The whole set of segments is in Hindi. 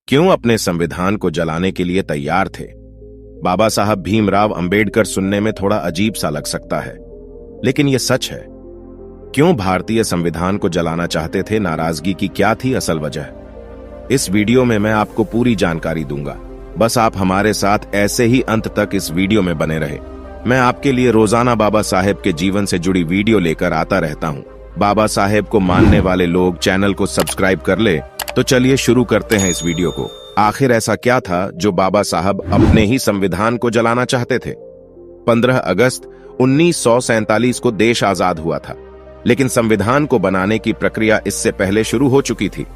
क्यों अपने संविधान को जलाने के लिए तैयार थे? बाबा साहब भीमराव अंबेडकर सुनने में थोड़ा अजीब सा लग सकता है, लेकिन यह सच है। क्यों भारतीय संविधान को जलाना चाहते थे? नाराजगी की क्या थी असल वजह? इस वीडियो में मैं आपको पूरी जानकारी दूंगा। बस आप हमारे साथ ऐसे ही अंत तक इस वीडियो में बने रहे। मैं आपके लिए रोजाना बाबा साहेब के जीवन से जुड़ी वीडियो लेकर आता रहता हूं। बाबा साहेब को मानने वाले लोग चैनल को सब्सक्राइब कर ले। तो चलिए शुरू करते हैं इस वीडियो को। आखिर ऐसा क्या था जो बाबा साहब अपने ही संविधान को जलाना चाहते थे? 15 अगस्त 1947 को देश आजाद हुआ था, लेकिन संविधान को बनाने की प्रक्रिया इससे पहले शुरू हो चुकी थी।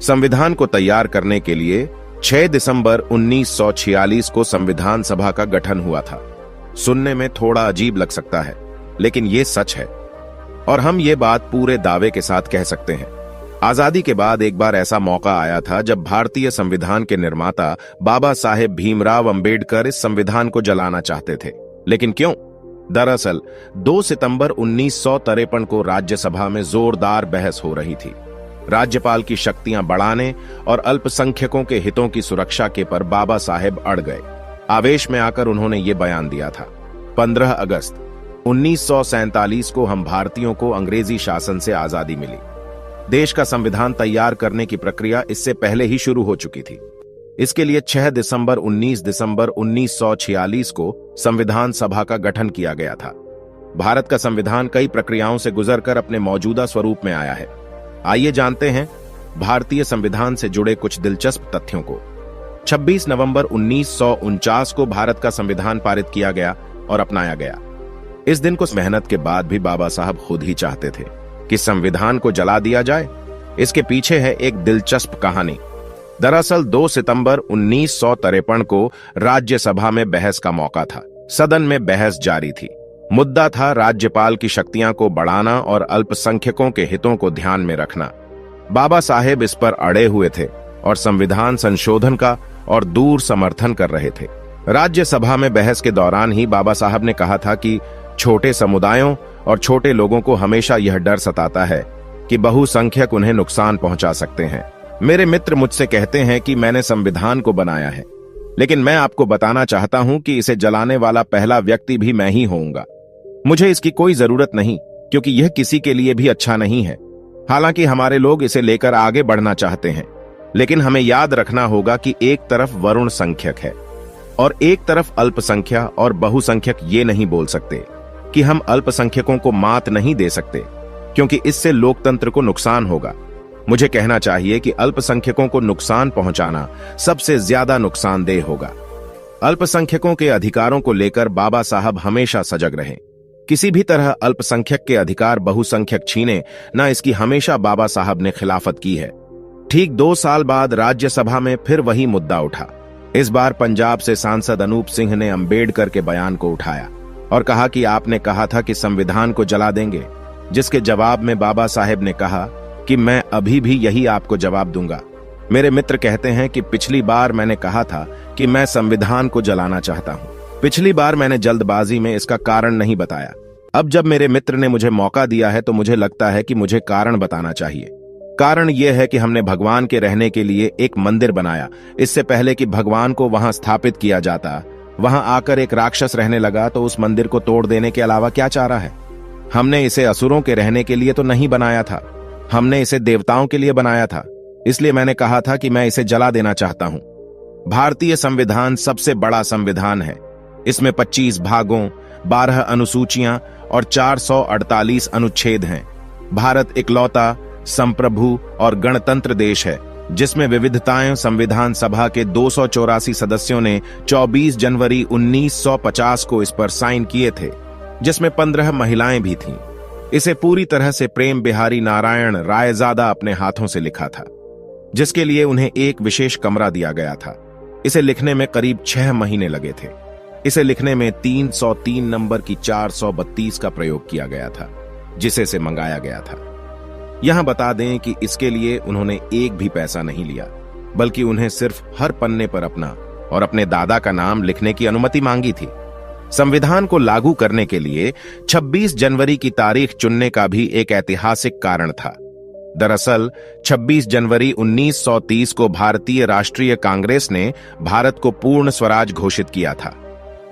संविधान को तैयार करने के लिए 6 दिसंबर 1946 को संविधान सभा का गठन हुआ था। सुनने में थोड़ा अजीब लग सकता है, लेकिन ये सच है और हम ये बात पूरे दावे के साथ कह सकते हैं। आजादी के बाद एक बार ऐसा मौका आया था जब भारतीय संविधान के निर्माता बाबा साहेब भीमराव अंबेडकर इस संविधान को जलाना चाहते थे। लेकिन क्यों? दरअसल 2 सितंबर 1953 को राज्यसभा में जोरदार बहस हो रही थी। राज्यपाल की शक्तियां बढ़ाने और अल्पसंख्यकों के हितों की सुरक्षा के पर बाबा साहेब अड़ गए। आवेश में आकर उन्होंने ये बयान दिया था, 15 अगस्त 1947 को हम भारतीयों को अंग्रेजी शासन से आजादी मिली। देश का संविधान तैयार करने की प्रक्रिया इससे पहले ही शुरू हो चुकी थी। इसके लिए 6 दिसंबर 19 दिसंबर 1946 को संविधान सभा का गठन किया गया था। भारत का संविधान कई प्रक्रियाओं से गुजरकर अपने मौजूदा स्वरूप में आया है। आइए जानते हैं भारतीय संविधान से जुड़े कुछ दिलचस्प तथ्यों को। 26 नवंबर 1949 को भारत का संविधान पारित किया गया और अपनाया गया। इस दिन को मेहनत के बाद भी बाबा साहब खुद ही चाहते थे कि संविधान को जला दिया जाए। इसके पीछे है एक दिलचस्प कहानी। दरअसल 2 सितंबर 1953 को राज्यसभा में बहस का मौका था। सदन में बहस जारी थी। मुद्दा था राज्यपाल की शक्तियां को बढ़ाना और अल्पसंख्यकों के हितों को ध्यान में रखना। बाबा साहेब इस पर अड़े हुए थे और संविधान संशोधन का और दूर समर्थन कर रहे थे। राज्यसभा में बहस के दौरान ही बाबा साहब ने कहा था कि छोटे समुदायों और छोटे लोगों को हमेशा यह डर सताता है कि बहुसंख्यक उन्हें नुकसान पहुंचा सकते हैं। मेरे मित्र मुझसे कहते हैं कि मैंने संविधान को बनाया है, लेकिन मैं आपको बताना चाहता हूं कि इसे जलाने वाला पहला व्यक्ति भी मैं ही होऊंगा। मुझे इसकी कोई जरूरत नहीं, क्योंकि यह किसी के लिए भी अच्छा नहीं है। हालांकि हमारे लोग इसे लेकर आगे बढ़ना चाहते हैं, लेकिन हमें याद रखना होगा कि एक तरफ वरुण संख्यक है और एक तरफ अल्पसंख्यक और बहुसंख्यक। ये नहीं बोल सकते कि हम अल्पसंख्यकों को मात नहीं दे सकते, क्योंकि इससे लोकतंत्र को नुकसान होगा। मुझे कहना चाहिए कि अल्पसंख्यकों को नुकसान पहुंचाना सबसे ज्यादा नुकसानदेह होगा। अल्पसंख्यकों के अधिकारों को लेकर बाबा साहब हमेशा सजग रहे। किसी भी तरह अल्पसंख्यक के अधिकार बहुसंख्यक छीने ना, इसकी हमेशा बाबा साहब ने खिलाफत की है। ठीक 2 साल बाद राज्यसभा में फिर वही मुद्दा उठा। इस बार पंजाब से सांसद अनूप सिंह ने अंबेडकर के बयान को उठाया और कहा कि आपने कहा था कि संविधान को जला देंगे, जिसके जवाब में बाबा साहेब ने कहा कि मैं अभी भी यही आपको जवाब दूंगा। मेरे मित्र कहते हैं कि पिछली बार मैंने कहा था कि मैं संविधान को जलाना चाहता हूं। पिछली बार मैंने जल्दबाजी में इसका कारण नहीं बताया। अब जब मेरे मित्र ने मुझे मौका दिया है तो मुझे लगता है कि मुझे कारण बताना चाहिए। कारण यह है कि हमने भगवान के रहने के लिए एक मंदिर बनाया। इससे पहले कि भगवान को वहां स्थापित किया जाता, वहां आकर एक राक्षस रहने लगा, तो उस मंदिर को तोड़ देने के अलावा क्या चारा है? हमने इसे असुरों के रहने के लिए तो नहीं बनाया था, हमने इसे देवताओं के लिए बनाया था। इसलिए मैंने कहा था कि मैं इसे जला देना चाहता हूं। भारतीय संविधान सबसे बड़ा संविधान है। इसमें 25 भागों, 12 अनुसूचियां और 448 अनुच्छेद हैं। भारत इकलौता संप्रभु और गणतंत्र देश है जिसमें विविधताएं। संविधान सभा के 284 सदस्यों ने 24 जनवरी 1950 को इस पर साइन किए थे, जिसमें 15 महिलाएं भी थीं। इसे पूरी तरह से प्रेम बिहारी नारायण रायजादा अपने हाथों से लिखा था, जिसके लिए उन्हें एक विशेष कमरा दिया गया था। इसे लिखने में करीब 6 महीने लगे थे। इसे लिखने में 303 नंबर की 432 का प्रयोग किया गया था, जिसे से मंगाया गया था। यहां बता दें कि इसके लिए उन्होंने एक भी पैसा नहीं लिया, बल्कि उन्हें सिर्फ हर पन्ने पर अपना और अपने दादा का नाम लिखने की अनुमति मांगी थी। संविधान को लागू करने के लिए 26 जनवरी की तारीख चुनने का भी एक ऐतिहासिक कारण था। दरअसल 26 जनवरी 1930 को भारतीय राष्ट्रीय कांग्रेस ने भारत को पूर्ण स्वराज घोषित किया था।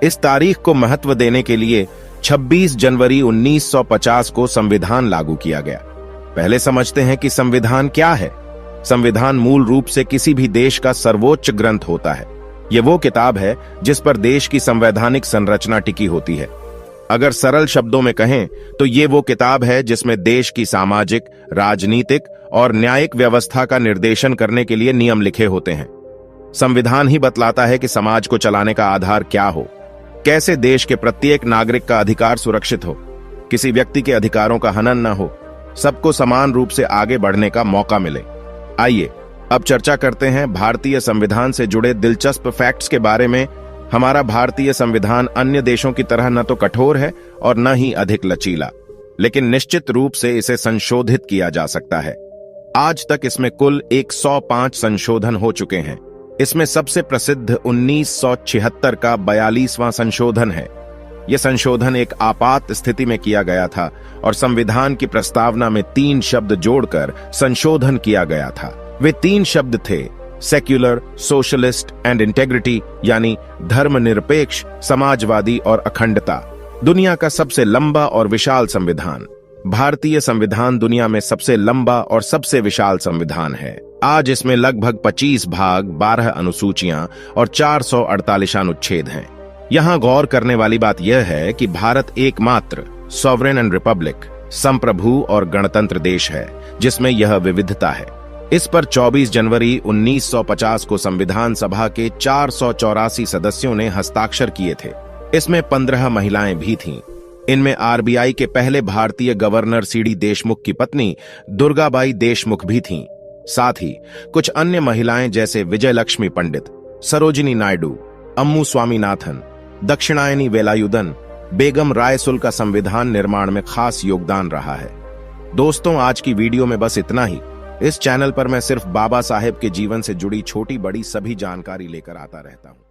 इस तारीख को महत्व देने के लिए 26 जनवरी 1950 को संविधान लागू किया गया। पहले समझते हैं कि संविधान क्या है। संविधान मूल रूप से किसी भी देश का सर्वोच्च ग्रंथ होता है। यह वो किताब है जिस पर देश की संवैधानिक संरचना टिकी होती है। अगर सरल शब्दों में कहें तो ये वो किताब है जिसमें देश की सामाजिक, राजनीतिक और न्यायिक व्यवस्था का निर्देशन करने के लिए नियम लिखे होते हैं। संविधान ही बतलाता है कि समाज को चलाने का आधार क्या हो, कैसे देश के प्रत्येक नागरिक का अधिकार सुरक्षित हो, किसी व्यक्ति के अधिकारों का हनन न हो, सबको समान रूप से आगे बढ़ने का मौका मिले। आइए अब चर्चा करते हैं भारतीय संविधान से जुड़े दिलचस्प फैक्ट्स के बारे में। हमारा भारतीय संविधान अन्य देशों की तरह न तो कठोर है और न ही अधिक लचीला, लेकिन निश्चित रूप से इसे संशोधित किया जा सकता है। आज तक इसमें कुल 105 संशोधन हो चुके हैं। इसमें सबसे प्रसिद्ध 1976 का 42वां संशोधन है। यह संशोधन एक आपात स्थिति में किया गया था और संविधान की प्रस्तावना में 3 शब्द जोड़कर संशोधन किया गया था। वे 3 शब्द थे सेक्युलर, सोशलिस्ट एंड इंटेग्रिटी, यानी धर्मनिरपेक्ष, समाजवादी और अखंडता। दुनिया का सबसे लंबा और विशाल संविधान। भारतीय संविधान दुनिया में सबसे लंबा और सबसे विशाल संविधान है। आज इसमें लगभग 25 भाग, 12 अनुसूचियां और 448 अनुच्छेद हैं। यहां गौर करने वाली बात यह है कि भारत एकमात्र सॉवरेन एंड रिपब्लिक, संप्रभु और गणतंत्र देश है जिसमें यह विविधता है। इस पर 24 जनवरी 1950 को संविधान सभा के 484 सदस्यों ने हस्ताक्षर किए थे। इसमें 15 महिलाएं भी थीं। इनमें आरबीआई के पहले भारतीय गवर्नर सीडी देशमुख की पत्नी दुर्गाबाई देशमुख भी थीं। साथ ही कुछ अन्य महिलाएं जैसे विजयलक्ष्मी पंडित, सरोजिनी नायडू, अम्मू स्वामीनाथन, दक्षिणायनी वेलायुधन, बेगम रायसुल का संविधान निर्माण में खास योगदान रहा है। दोस्तों, आज की वीडियो में बस इतना ही। इस चैनल पर मैं सिर्फ बाबा साहेब के जीवन से जुड़ी छोटी बड़ी सभी जानकारी लेकर आता रहता हूं।